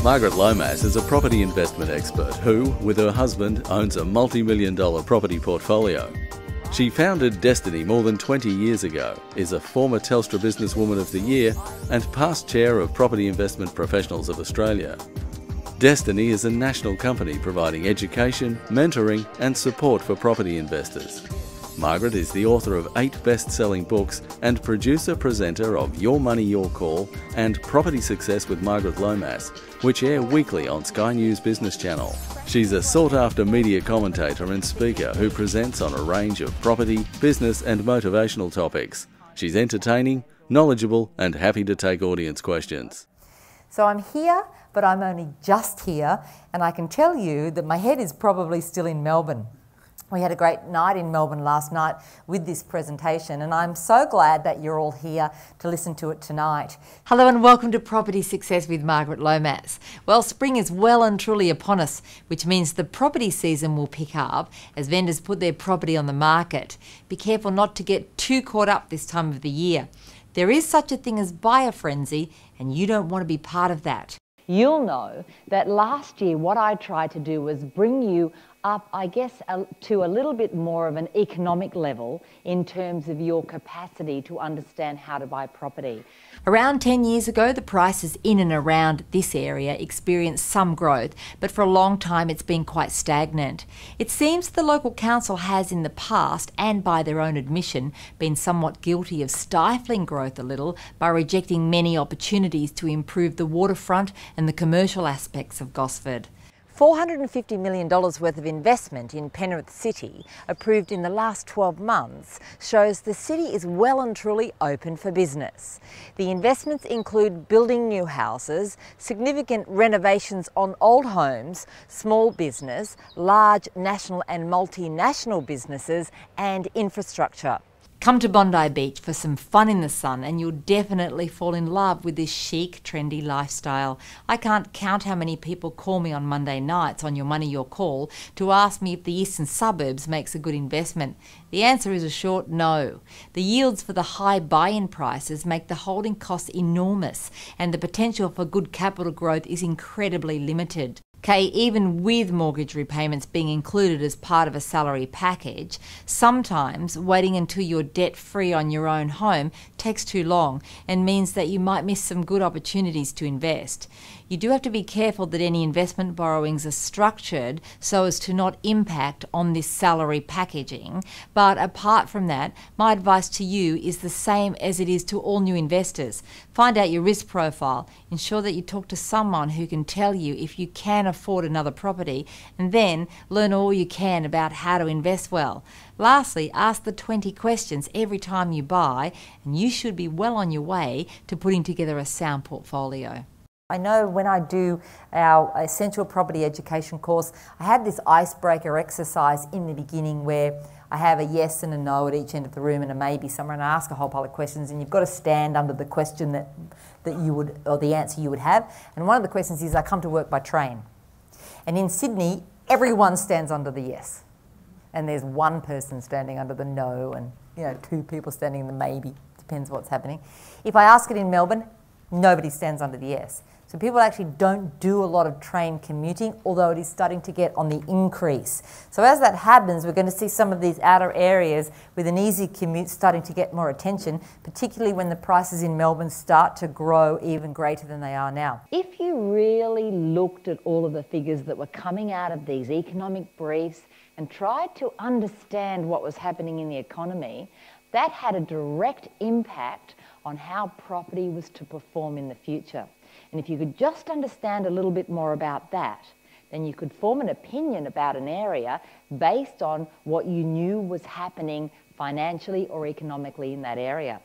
Margaret Lomas is a property investment expert who, with her husband, owns a multi-million-dollar property portfolio. She founded Destiny more than 20 years ago, is a former Telstra Business Woman of the Year and past chair of Property Investment Professionals of Australia. Destiny is a national company providing education, mentoring and support for property investors. Margaret is the author of 8 best-selling books and producer-presenter of Your Money, Your Call and Property Success with Margaret Lomas, which air weekly on Sky News Business Channel. She's a sought-after media commentator and speaker who presents on a range of property, business and motivational topics. She's entertaining, knowledgeable and happy to take audience questions. So I'm here, but I'm only just here, and I can tell you that my head is probably still in Melbourne. We had a great night in Melbourne last night with this presentation, and I'm so glad that you're all here to listen to it tonight. Hello and welcome to Property Success with Margaret Lomas. Well, spring is well and truly upon us, which means the property season will pick up as vendors put their property on the market. Be careful not to get too caught up this time of the year. There is such a thing as buyer frenzy, and you don't want to be part of that. You'll know that last year what I tried to do was bring you up, I guess, to a little bit more of an economic level in terms of your capacity to understand how to buy property. Around 10 years ago, the prices in and around this area experienced some growth, but for a long time it's been quite stagnant. It seems the local council has in the past, and by their own admission, been somewhat guilty of stifling growth a little by rejecting many opportunities to improve the waterfront and the commercial aspects of Gosford. $450 million worth of investment in Penrith City, approved in the last 12 months, shows the city is well and truly open for business. The investments include building new houses, significant renovations on old homes, small business, large national and multinational businesses, and infrastructure. Come to Bondi Beach for some fun in the sun and you'll definitely fall in love with this chic, trendy lifestyle. I can't count how many people call me on Monday nights on Your Money, Your Call to ask me if the eastern suburbs makes a good investment. The answer is a short no. The yields for the high buy-in prices make the holding costs enormous and the potential for good capital growth is incredibly limited. Okay, even with mortgage repayments being included as part of a salary package, sometimes waiting until you're debt-free on your own home takes too long and means that you might miss some good opportunities to invest. You do have to be careful that any investment borrowings are structured so as to not impact on this salary packaging. But apart from that, my advice to you is the same as it is to all new investors. Find out your risk profile, ensure that you talk to someone who can tell you if you can afford another property, and then learn all you can about how to invest well. Lastly, ask the 20 questions every time you buy, and you should be well on your way to putting together a sound portfolio. I know when I do our essential property education course, I have this icebreaker exercise in the beginning where I have a yes and a no at each end of the room and a maybe somewhere, and I ask a whole pile of questions, and you've got to stand under the question that you would, or the answer you would have. And one of the questions is, I come to work by train. And in Sydney, everyone stands under the yes. And there's one person standing under the no and 2 people standing in the maybe, depends what's happening. If I ask it in Melbourne, nobody stands under the yes. So people actually don't do a lot of train commuting, although it is starting to get on the increase. So as that happens, we're going to see some of these outer areas with an easy commute starting to get more attention, particularly when the prices in Melbourne start to grow even greater than they are now. If you really looked at all of the figures that were coming out of these economic briefs and tried to understand what was happening in the economy, that had a direct impact on how property was to perform in the future. And if you could just understand a little bit more about that, then you could form an opinion about an area based on what you knew was happening financially or economically in that area.